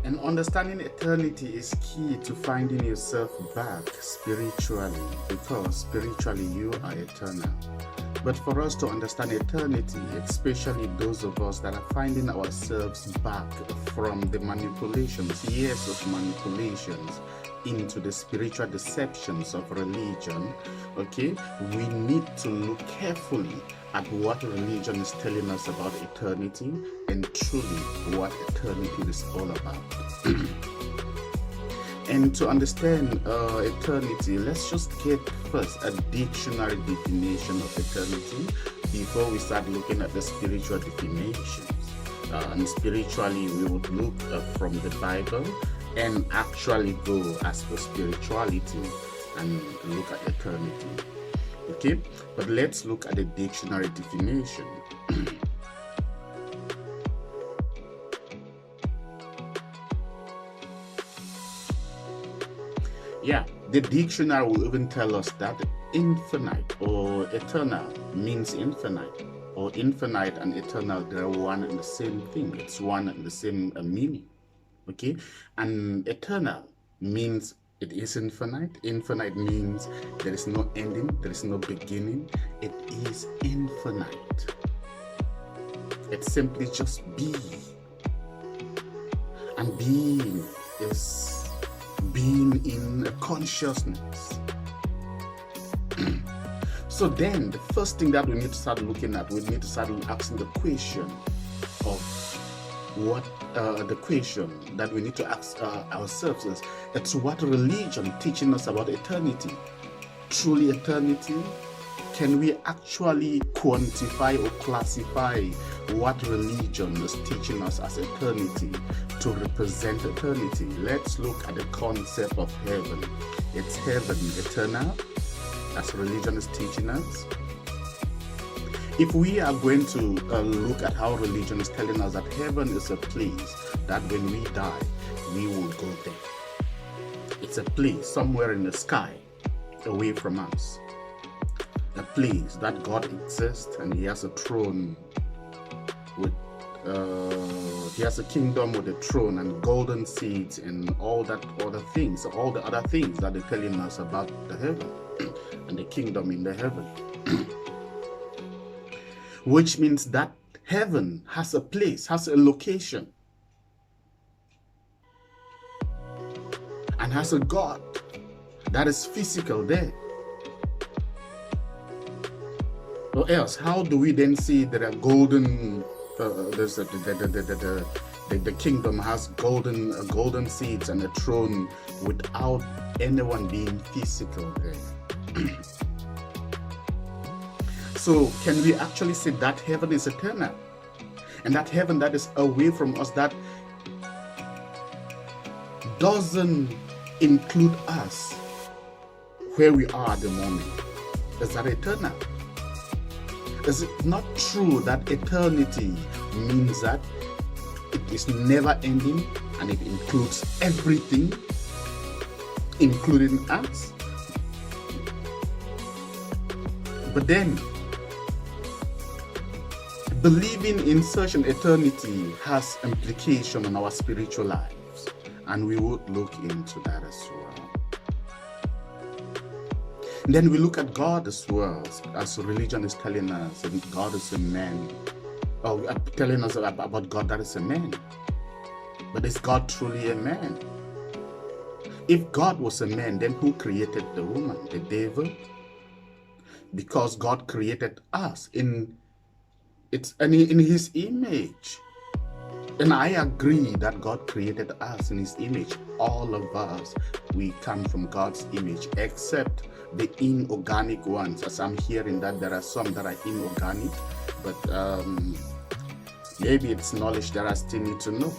And understanding eternity is key to finding yourself back spiritually, because spiritually you are eternal. But for us to understand eternity, especially those of us that are finding ourselves back from the manipulations, years of manipulations, into the spiritual deceptions of religion, okay, we need to look carefully at what religion is telling us about eternity and truly what eternity is all about. And to understand eternity, let's just get first a dictionary definition of eternity before we start looking at the spiritual definitions. And spiritually, we would look from the Bible and actually go as for spirituality and look at eternity. Okay, but let's look at the dictionary definition. Yeah, the dictionary will even tell us that infinite or eternal means infinite, or infinite and eternal, they're one and the same thing. It's one and the same meaning. Okay, and eternal means it is infinite. Infinite means there is no ending, there is no beginning. It is infinite. It's simply just be. And being is being in a consciousness. So then the first thing that we need to start looking at, we need to start asking the question of what the question that we need to ask ourselves is, it's what religion teaching us about eternity? Truly eternity? Can we actually quantify or classify what religion is teaching us as eternity to represent eternity? Let's look at the concept of heaven. It's heaven eternal, as religion is teaching us. If we are going to look at how religion is telling us that heaven is a place that when we die, we will go there. It's a place somewhere in the sky, away from us. A place that God exists and He has a throne with, He has a kingdom with a throne and golden seats and all that other things, all the other things that they're telling us about the heaven and the kingdom in the heaven. Which means that heaven has a place, has a location, and has a God that is physical there. Or else, how do we then see that a golden, the kingdom has golden seats and a throne without anyone being physical there? So can we actually say that heaven is eternal? And that heaven that is away from us, that doesn't include us where we are at the moment, is that eternal? Is it not true that eternity means that it is never ending and it includes everything, including us? But then, believing in such an eternity has implication on our spiritual lives, and we would look into that as well. And then we look at God as well, as religion is telling us that God is a man, or telling us about God that is a man. But is God truly a man? If God was a man, then who created the woman? The devil? Because God created us in His image. And I agree that God created us in His image. All of us, we come from God's image, except the inorganic ones. As I'm hearing that there are some that are inorganic, but maybe it's knowledge that I still need to know.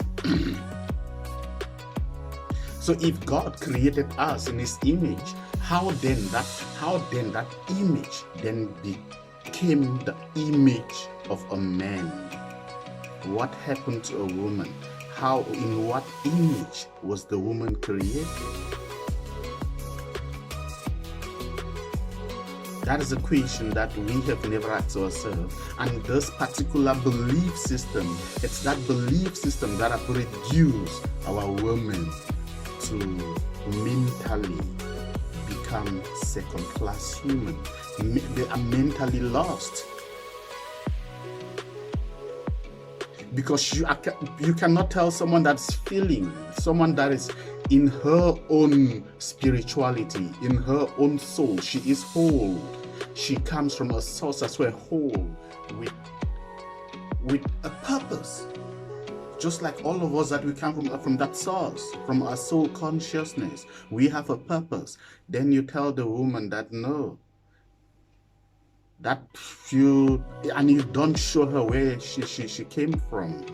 So if God created us in His image, how then that image then became the image of a man? What happened to a woman? How, in what image was the woman created? That is a question that we have never asked ourselves. And this particular belief system, it's that belief system that have reduced our women to mentally become second-class human. They are mentally lost. Because you cannot tell someone that's feeling, someone that is in her own spirituality, in her own soul, she is whole. She comes from a source as well, whole, with a purpose. Just like all of us that we come from that source, from our soul consciousness, we have a purpose. Then you tell the woman that no, that you don't show her where she came from.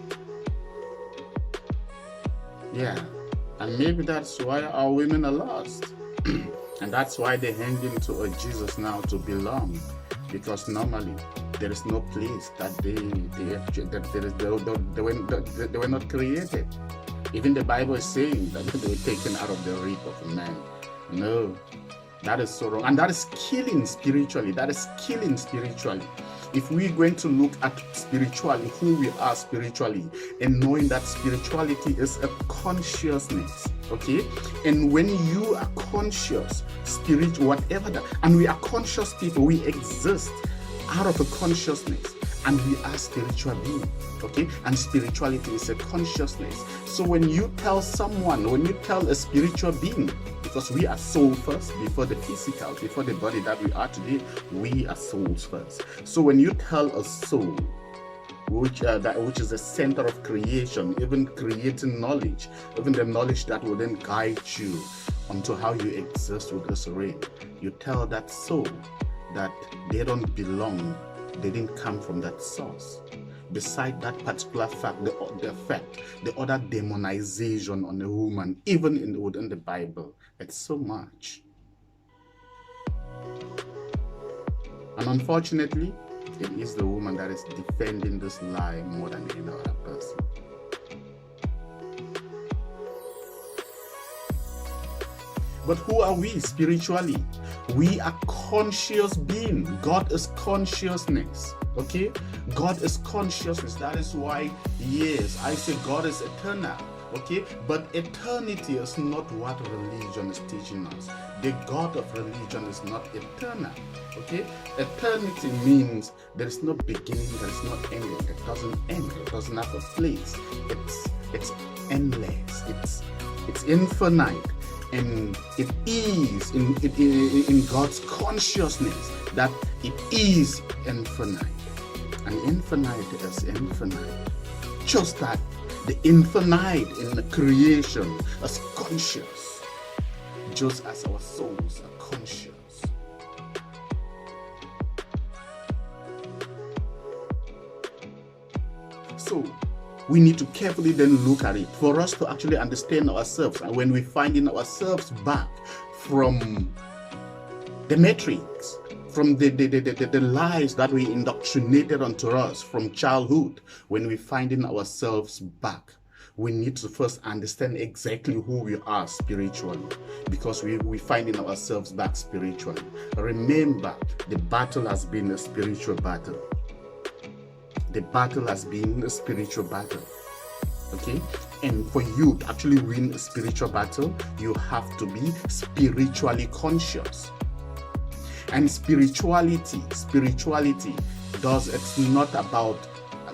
Yeah, and maybe that's why our women are lost. And that's why they hang into a Jesus now to belong, because normally there is no place that they were not created. Even the Bible is saying that they were taken out of the rib of a man. No, that is so wrong, and that is killing spiritually. That is killing spiritually. If we're going to look at spiritually, who we are spiritually, and knowing that spirituality is a consciousness, okay? And when you are conscious, spiritual, whatever that, and we are conscious people, we exist out of a consciousness, and we are spiritual beings, okay? And spirituality is a consciousness. So when you tell someone, when you tell a spiritual being, because we are soul first before the physical, before the body that we are today, we are souls first. So when you tell a soul, which is the center of creation, even creating knowledge, even the knowledge that will then guide you onto how you exist with this realm, you tell that soul that they don't belong, they didn't come from that source. Beside that particular fact, the other demonization on a woman, even within the Bible, it's so much. And unfortunately, it is the woman that is defending this lie more than any other person. But who are we spiritually? We are conscious beings. God is consciousness. Okay? God is consciousness. That is why, yes, I say God is eternal. Okay? But eternity is not what religion is teaching us. The God of religion is not eternal. Okay? Eternity means there is no beginning, there is no ending. It doesn't end. It doesn't have a place. It's endless. It's infinite. And it is in God's consciousness that it is infinite. And infinite is infinite. Just that the infinite in the creation is conscious, just as our souls are conscious. So we need to carefully then look at it for us to actually understand ourselves. And when we find in ourselves back from the matrix, from the lies that we indoctrinated onto us from childhood, when we find in ourselves back, we need to first understand exactly who we are spiritually, because we find in ourselves back spiritually. Remember, the battle has been a spiritual battle. The battle has been a spiritual battle. Okay? And for you to actually win a spiritual battle, you have to be spiritually conscious. And spirituality it's not about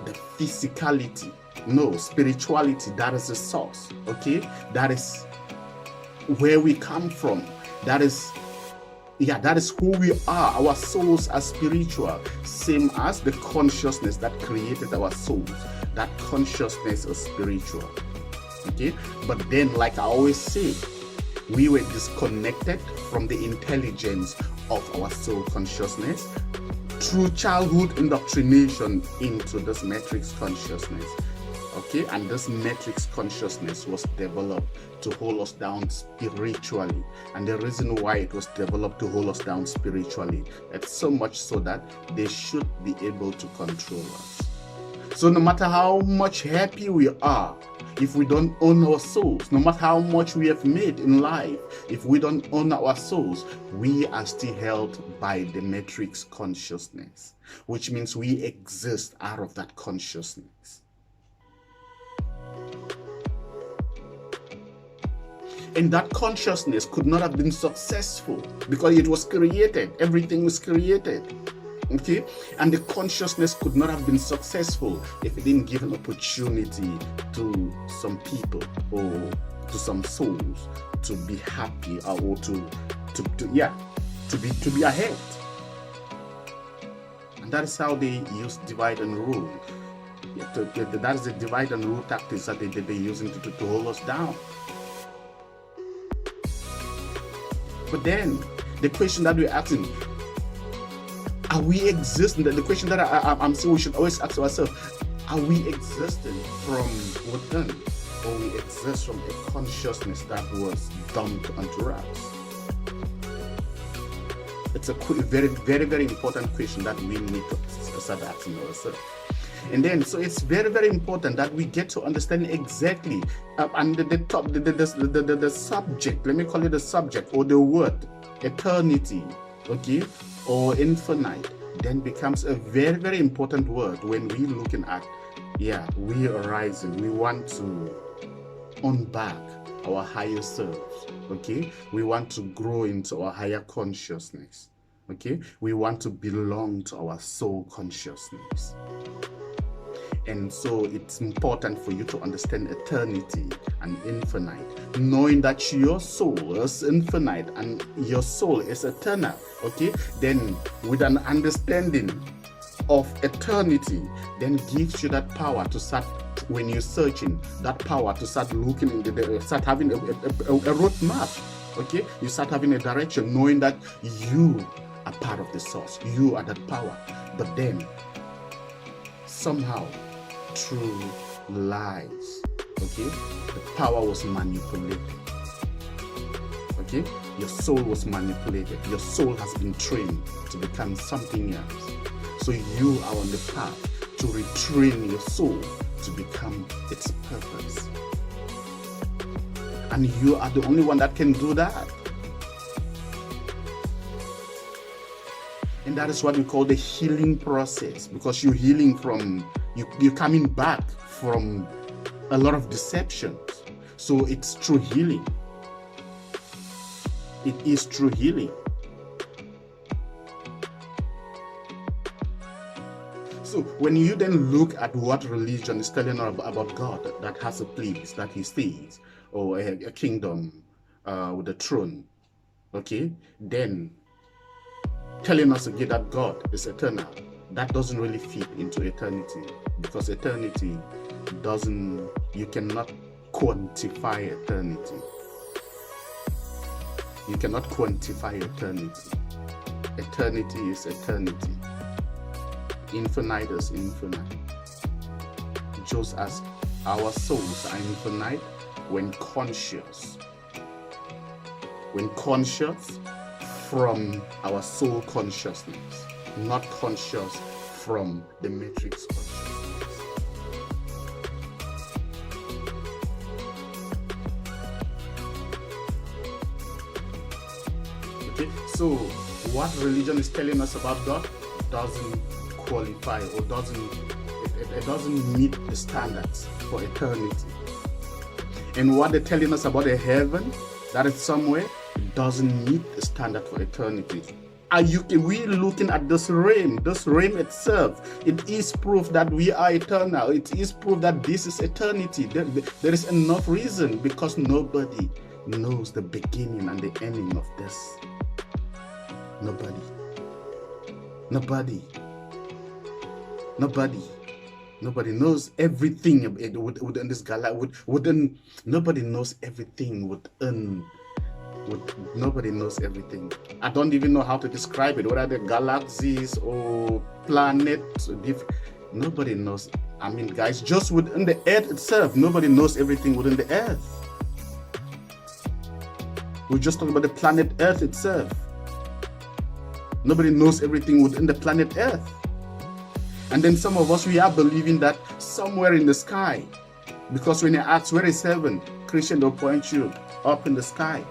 the physicality. No, spirituality, that is the source. Okay? That is where we come from. That is who we are. Our souls are spiritual, same as the consciousness that created our souls. That consciousness is spiritual. Okay? But then, like I always say, we were disconnected from the intelligence of our soul consciousness through childhood indoctrination into this matrix consciousness. Okay, and this matrix consciousness was developed to hold us down spiritually. And the reason why it was developed to hold us down spiritually, it's so much so that they should be able to control us. So no matter how much happy we are, if we don't own our souls, no matter how much we have made in life, if we don't own our souls, we are still held by the matrix consciousness, which means we exist out of that consciousness. And that consciousness could not have been successful because it was created. Everything was created. Okay? And the consciousness could not have been successful if it didn't give an opportunity to some people or to some souls to be happy or to be ahead. And that is how they use divide and rule. That is the divide and rule tactics that they're using to hold us down. But then the question that we're asking, are we existing? The question that I'm saying we should always ask ourselves, are we existing from within, or we exist from a consciousness that was dumped onto us? It's a very, very, very important question that we need to start asking ourselves. And then, so it's very, very important that we get to understand exactly, and the subject, let me call it the subject or the word, eternity, okay, or infinite, then becomes a very, very important word when we're looking at, we are rising. We want to own back our higher selves, okay? We want to grow into our higher consciousness, okay? We want to belong to our soul consciousness. And so it's important for you to understand eternity and infinite, knowing that your soul is infinite and your soul is eternal, okay? Then with an understanding of eternity, then gives you that power to start, when you're searching, that power to start looking into start having a roadmap, okay? You start having a direction, knowing that you are part of the source, you are that power. But then somehow, through lies, okay, the power was manipulated, okay, your soul was manipulated, your soul has been trained to become something else. So you are on the path to retrain your soul to become its purpose, and you are the only one that can do that. And that is what we call the healing process, because you're healing from, you're coming back from a lot of deceptions. So it's true healing. It is true healing. So when you then look at what religion is telling us about God, that has a place that he stays, or a kingdom with a throne, okay, then telling us again that God is eternal, that doesn't really fit into eternity, because eternity doesn't, you cannot quantify eternity. You cannot quantify eternity. Eternity is eternity. Infinite is infinite. Just as our souls are infinite when conscious. When conscious from our soul consciousness, not conscious from the matrix consciousness. Okay, so what religion is telling us about God doesn't qualify, or it doesn't meet the standards for eternity. And what they're telling us about a heaven that is somewhere, it doesn't meet the standard for eternity. We looking at this realm itself, it is proof that we are eternal. It is proof that this is eternity. There is enough reason, because nobody knows the beginning and the ending of this. Nobody knows everything within this galaxy. Nobody knows everything within. Nobody knows everything. I don't even know how to describe it, whether they're galaxies or planets. Nobody knows. I mean, guys, just within the earth itself, nobody knows everything within the earth. We're just talking about the planet Earth itself. Nobody knows everything within the planet Earth. And then some of us, we are believing that somewhere in the sky, because when you ask where is heaven, Christian will point you up in the sky.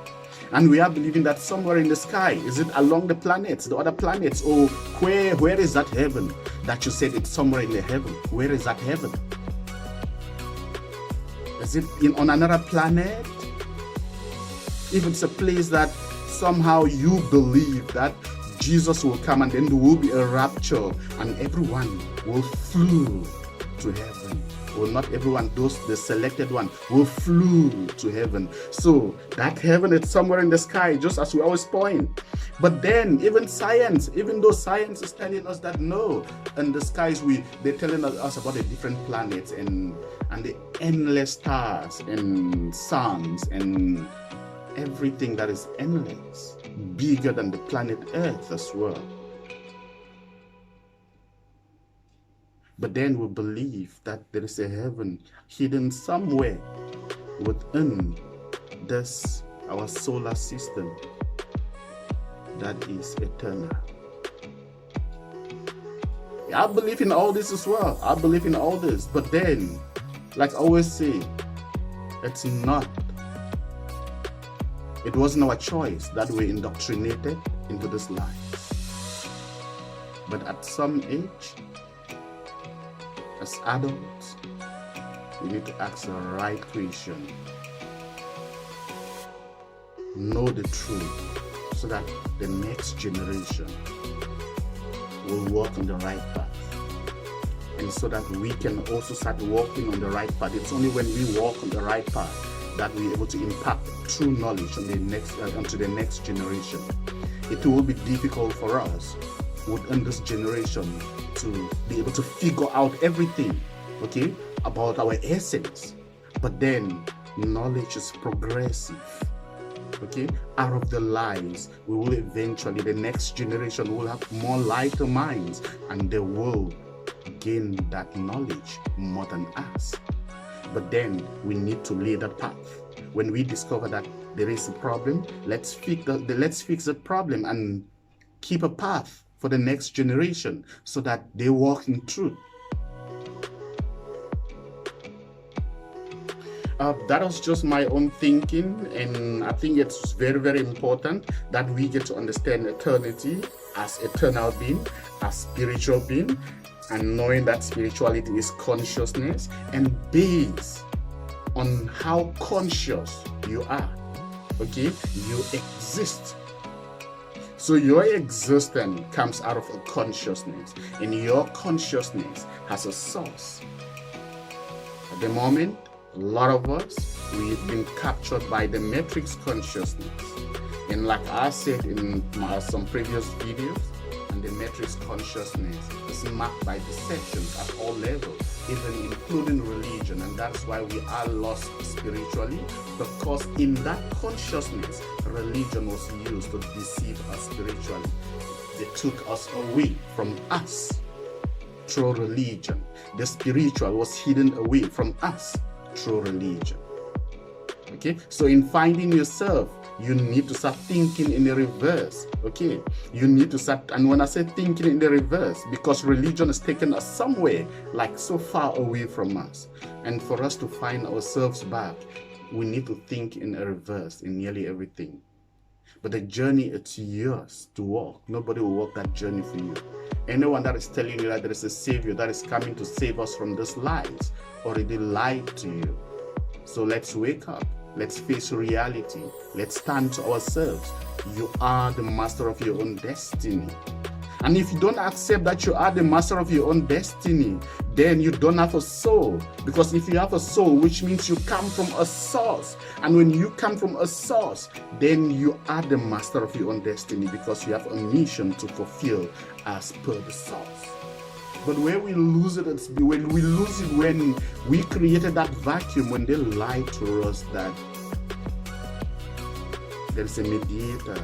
And we are believing that somewhere in the sky, is it along the planets, the other planets, or where is that heaven that you said it's somewhere in the heaven? Where is that heaven? Is it on another planet? If it's a place that somehow you believe that Jesus will come and then there will be a rapture and everyone will flew to heaven. Well, not everyone, those the selected one will flew to heaven. So that heaven is somewhere in the sky, just as we always point. But then even science, even though science is telling us that no, in the skies they're telling us about the different planets and the endless stars and suns and everything that is endless, bigger than the planet Earth as well. But then we believe that there is a heaven hidden somewhere within this, our solar system, that is eternal. I believe in all this as well. I believe in all this. But then, like I always say, it wasn't our choice that we're indoctrinated into this life. But at some age, as adults, we need to ask the right question. Know the truth so that the next generation will walk on the right path. And so that we can also start walking on the right path. It's only when we walk on the right path that we're able to impact true knowledge on the next onto the next generation. It will be difficult for us within this generation to be able to figure out everything, okay, about our essence. But then knowledge is progressive, okay? Out of the lies, we will eventually, the next generation will have more lighter minds and they will gain that knowledge more than us. But then we need to lay that path. When we discover that there is a problem, let's fix the problem and keep a path for the next generation so that they walk in truth. That was just my own thinking, and I think it's very, very important that we get to understand eternity as eternal being, as spiritual being, and knowing that spirituality is consciousness, and based on how conscious you are, okay, you exist. So your existence comes out of a consciousness, and your consciousness has a source. At the moment, a lot of us, we've been captured by the matrix consciousness. And like I said in some previous videos, and the matrix consciousness is marked by deceptions at all levels, even including religion. And that's why we are lost spiritually, because in that consciousness, religion was used to deceive us spiritually. They took us away from us through religion. The spiritual was hidden away from us through religion. Okay, so in finding yourself, you need to start thinking in the reverse. Okay, you need to start, and when I say thinking in the reverse, because religion has taken us somewhere, like so far away from us, and for us to find ourselves back, we need to think in a reverse in nearly everything. But the journey, it's yours to walk. Nobody will walk that journey for you. Anyone that is telling you that there is a savior that is coming to save us from these lies already lied to you. So let's wake up. Let's face reality. Let's stand to ourselves. You are the master of your own destiny. And if you don't accept that you are the master of your own destiny, then you don't have a soul. Because if you have a soul, which means you come from a source. And when you come from a source, then you are the master of your own destiny, because you have a mission to fulfill as per the source. But where we lose it, it's when we lose it when we created that vacuum, when they lied to us that there is a mediator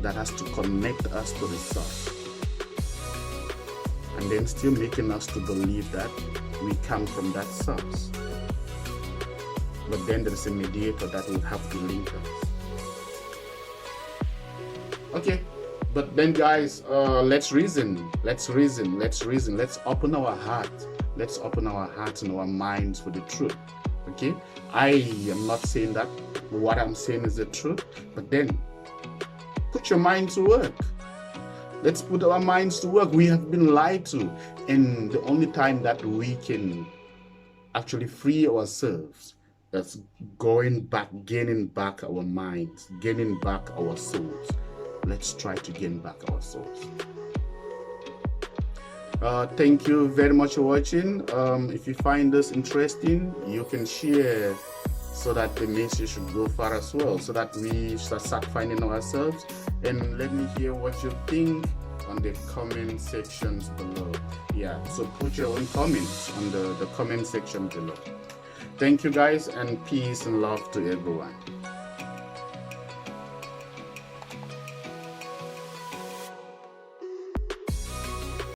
that has to connect us to the source. And then still making us to believe that we come from that source. But then there is a mediator that will have to link us. Okay, But then, guys, let's reason. Let's reason. Let's reason. Let's open our heart. Let's open our hearts and our minds for the truth. Okay? I am not saying that what I'm saying is the truth, but then put your mind to work. Let's put our minds to work. We have been lied to, and the only time that we can actually free ourselves, that's going back, gaining back our minds, gaining back our souls. Let's try to gain back our souls. Thank you very much for watching. If you find this interesting, you can share so that the message should go far as well, so that we start finding ourselves. And let me hear what you think on the comment sections below. Yeah, so put your own comments on the comment section below. Thank you guys, and peace and love to everyone.